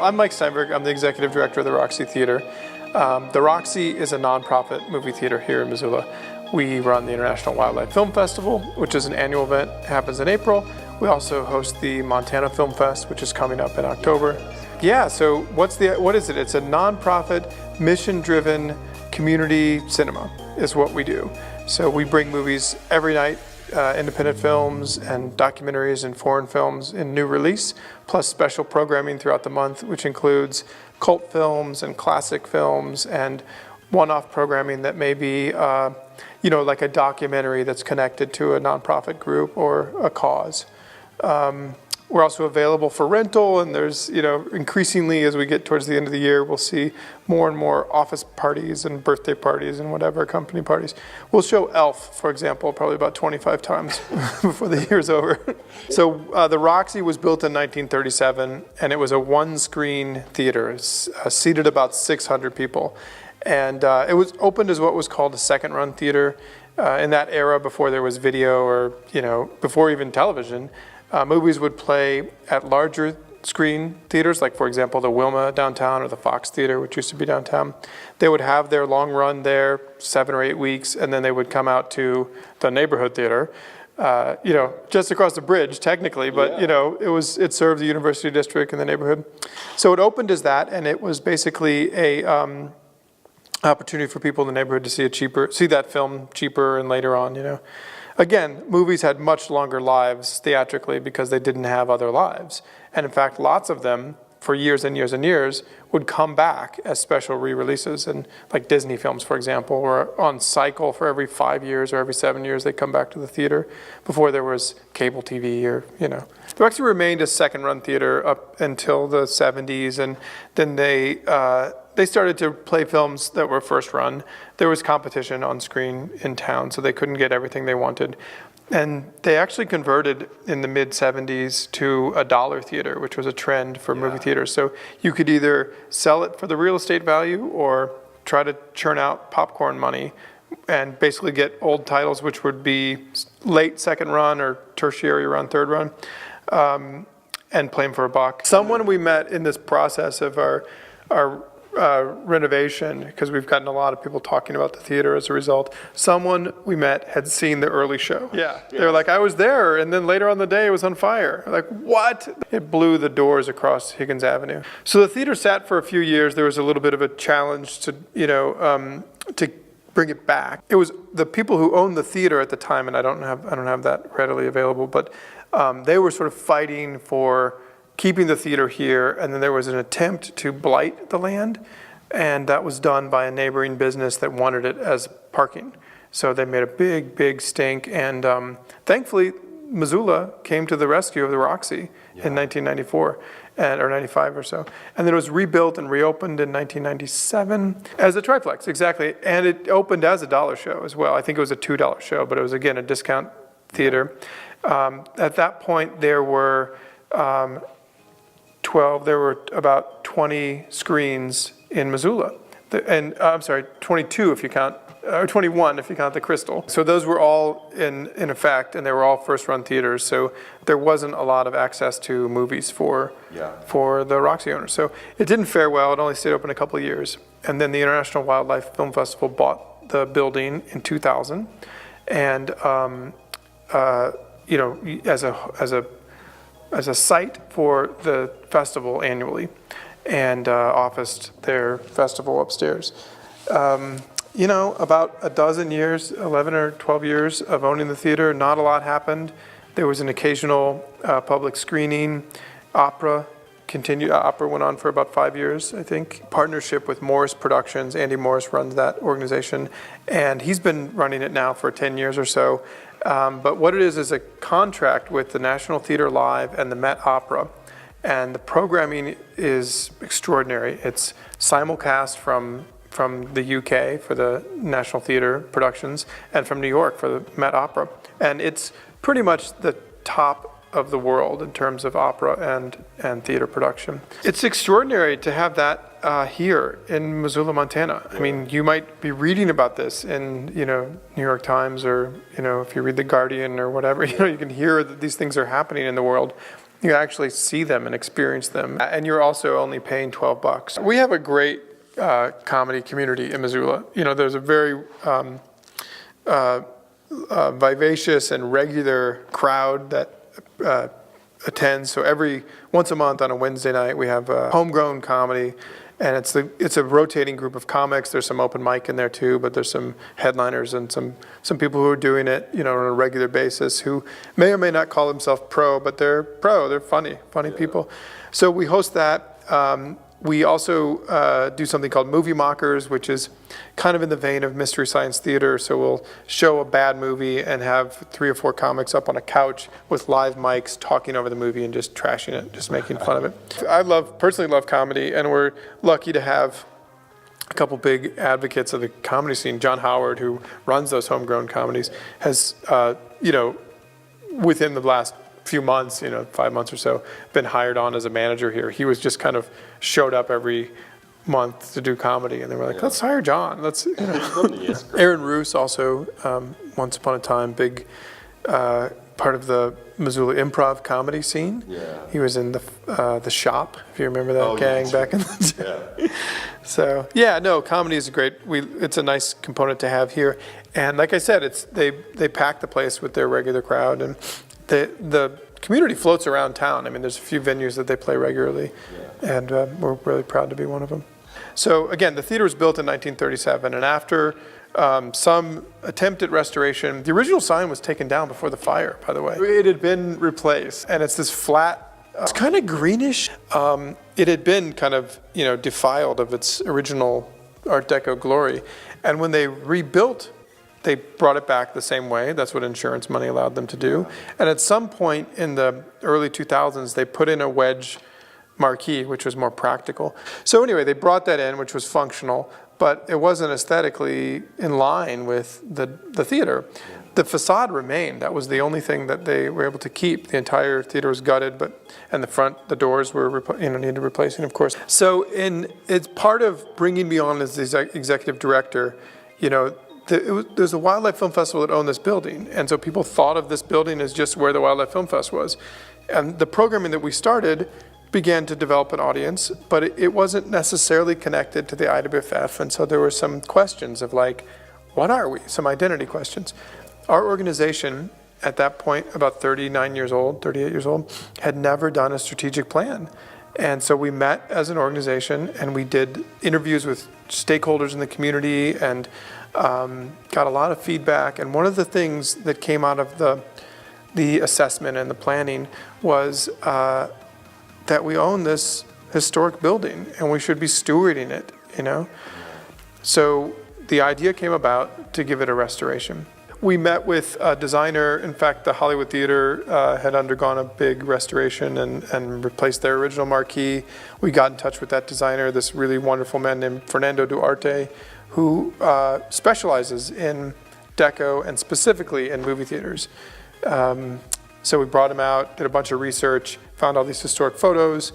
I'm Mike Steinberg. I'm the executive director of the Roxy Theater. The Roxy is a nonprofit movie theater here in Missoula. We run the International Wildlife Film Festival, which is an annual event. It happens in April. We also host the Montana Film Fest, which is coming up in October. Yeah, so what is it? It's a nonprofit, mission-driven community cinema is what we do. So we bring movies every night, independent films and documentaries and foreign films in new release, plus special programming throughout the month, which includes cult films and classic films and one-off programming that may be, like a documentary that's connected to a nonprofit group or a cause. We're also available for rental, and there's, increasingly as we get towards the end of the year, we'll see more and more office parties and birthday parties and whatever, company parties. We'll show Elf, for example, probably about 25 times before the year's over. So the Roxy was built in 1937, and it was a one-screen theater. It's seated about 600 people. And it was opened as what was called a second-run theater. In that era, before there was video or, before even television, movies would play at larger screen theaters, like, for example, the Wilma downtown or the Fox Theater, which used to be downtown. They would have their long run there, 7 or 8 weeks, and then they would come out to the neighborhood theater, just across the bridge, technically, but, it served the university district in the neighborhood. So it opened as that, and it was basically a opportunity for people in the neighborhood to see that film cheaper and later on, Again, movies had much longer lives theatrically because they didn't have other lives. And in fact, lots of them, for years and years and years, would come back as special re-releases. And like Disney films, for example, were on cycle for every 5 years or every 7 years, they come back to the theater before there was cable TV or, The Roxy remained a second-run theater up until the 70s, and then they started to play films that were first run. There was competition on screen in town, so they couldn't get everything they wanted. And they actually converted in the mid-70s to a dollar theater, which was a trend for movie theaters. So you could either sell it for the real estate value or try to churn out popcorn money and basically get old titles, which would be late second run or tertiary run, third run, and play them for $1. Someone we met in this process of our renovation, because we've gotten a lot of people talking about the theater as a result. Someone we met had seen the early show. Yeah. They were like, I was there, and then later on the day it was on fire. Like, what? It blew the doors across Higgins Avenue. So the theater sat for a few years. There was a little bit of a challenge to bring it back. It was the people who owned the theater at the time, and I don't have that readily available, but they were sort of fighting for keeping the theater here, and then there was an attempt to blight the land, and that was done by a neighboring business that wanted it as parking. So they made a big, big stink, and thankfully, Missoula came to the rescue of the Roxy in 1994, or 95 or so. And then it was rebuilt and reopened in 1997 as a triplex, exactly, and it opened as a dollar show as well. I think it was a $2 show, but it was, again, a discount theater. At that point, there were about 20 screens in Missoula. I'm sorry, 22 if you count, or 21 if you count the Crystal. So those were all in effect, and they were all first-run theaters. So there wasn't a lot of access to movies for the Roxy owners. So it didn't fare well. It only stayed open a couple of years. And then the International Wildlife Film Festival bought the building in 2000, and as a site for the festival annually, and officed their festival upstairs. About a dozen years, 11 or 12 years of owning the theater, not a lot happened. There was an occasional public screening. Opera went on for about 5 years, I think. Partnership with Morris Productions. Andy Morris runs that organization, and he's been running it now for 10 years or so. But what it is a contract with the National Theatre Live and the Met Opera. And the programming is extraordinary. It's simulcast from the UK for the National Theatre Productions and from New York for the Met Opera. And it's pretty much the top of the world in terms of opera and theater production. It's extraordinary to have that here in Missoula, Montana. I mean, you might be reading about this in, New York Times or, if you read The Guardian or whatever, you can hear that these things are happening in the world. You actually see them and experience them, and you're also only paying $12. We have a great comedy community in Missoula. There's a very vivacious and regular crowd that attends. So once a month on a Wednesday night, we have homegrown comedy. And it's a rotating group of comics. There's some open mic in there too, but there's some headliners and some people who are doing it, on a regular basis, who may or may not call themselves pro, but they're pro. They're funny people. So we host that. We also do something called Movie Mockers, which is kind of in the vein of Mystery Science Theater. So we'll show a bad movie and have 3 or 4 comics up on a couch with live mics talking over the movie and just trashing it, just making fun of it. I personally love comedy, and we're lucky to have a couple big advocates of the comedy scene. John Howard, who runs those homegrown comedies, has, within the last few months, 5 months or so, been hired on as a manager here. He was just kind of showed up every month to do comedy, and they were like, let's hire John. Aaron Roos also, once upon a time, big part of the Missoula improv comedy scene. Yeah. He was in the Shop, if you remember that gang back in the day. Yeah. So comedy is it's a nice component to have here. And like I said, they pack the place with their regular crowd, and the community floats around town. I mean, there's a few venues that they play regularly, and we're really proud to be one of them. So again, the theater was built in 1937, and after some attempt at restoration, the original sign was taken down before the fire, by the way. It had been replaced, and it's this flat, it's kind of greenish. It had been kind of, defiled of its original Art Deco glory, and when they rebuilt, they brought it back the same way. That's what insurance money allowed them to do. And at some point in the early 2000s, they put in a wedge marquee, which was more practical. So anyway, they brought that in, which was functional, but it wasn't aesthetically in line with the theater. The facade remained. That was the only thing that they were able to keep. The entire theater was gutted, and the doors were needed replacing, of course. So it's part of bringing me on as the executive director. There's a Wildlife Film Festival that owned this building, and so people thought of this building as just where the Wildlife Film Fest was. And the programming that we started began to develop an audience, but it wasn't necessarily connected to the IWFF, and so there were some questions of like, what are we? Some identity questions. Our organization, at that point, about 38 years old, had never done a strategic plan. And so we met as an organization, and we did interviews with stakeholders in the community, and got a lot of feedback. And one of the things that came out of the assessment and the planning was that we own this historic building, and we should be stewarding it, So the idea came about to give it a restoration. We met with a designer. In fact, the Hollywood Theater had undergone a big restoration and replaced their original marquee. We got in touch with that designer, this really wonderful man named Fernando Duarte, who specializes in deco and specifically in movie theaters. So we brought him out, did a bunch of research, found all these historic photos.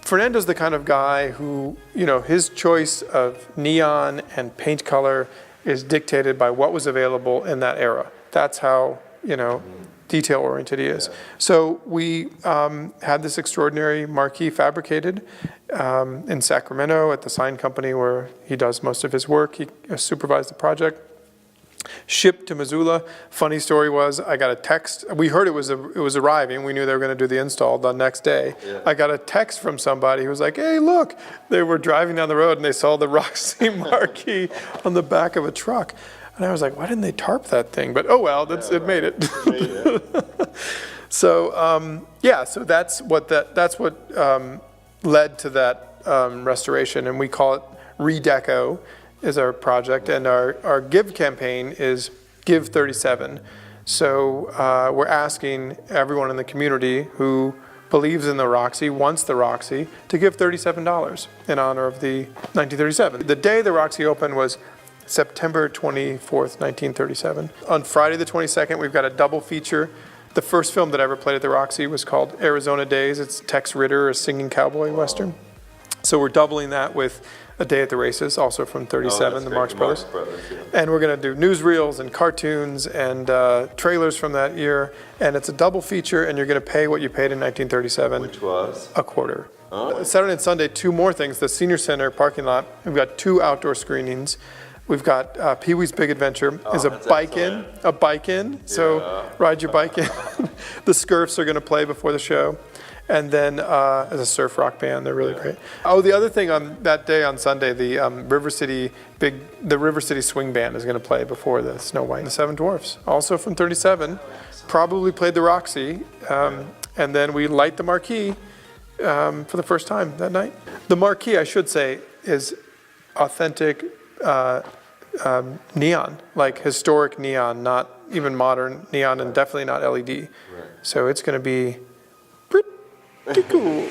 Fernando's the kind of guy who, his choice of neon and paint color is dictated by what was available in that era. That's how, detail-oriented he is. So we had this extraordinary marquee fabricated in Sacramento at the sign company where he does most of his work. He supervised the project. Shipped to Missoula. Funny story was, I got a text. We heard it was arriving. We knew they were going to do the install the next day. Yeah. I got a text from somebody who was like, "Hey, look!" They were driving down the road and they saw the Roxy marquee on the back of a truck, and I was like, "Why didn't they tarp that thing?" But oh well, it made it. So so that's what led to that restoration, and we call it Redeco. Is our project, and our Give campaign is Give 37. So we're asking everyone in the community who believes in the Roxy, wants the Roxy, to give $37 in honor of the 1937. The day the Roxy opened was September 24th, 1937. On Friday the 22nd, we've got a double feature. The first film that I ever played at the Roxy was called Arizona Days. It's Tex Ritter, a singing cowboy western. So we're doubling that with A Day at the Races, also from 37, the Marx Brothers. Yeah. And we're going to do newsreels and cartoons and trailers from that year. And it's a double feature, and you're going to pay what you paid in 1937. Which was? A quarter. Oh. Saturday and Sunday, 2 more things. The Senior Center parking lot, we've got 2 outdoor screenings. We've got Pee-wee's Big Adventure is a bike in. So ride your bike in. The Scurfs are going to play before the show. And then as a surf rock band, they're really great. Oh, the other thing on that day on Sunday, the River City Swing Band is going to play before the Snow White and the Seven Dwarfs, also from 37. Probably played the Roxy, and then we light the marquee for the first time that night. The marquee, I should say, is authentic neon, like historic neon, not even modern neon, and definitely not LED. So it's going to be pretty cool.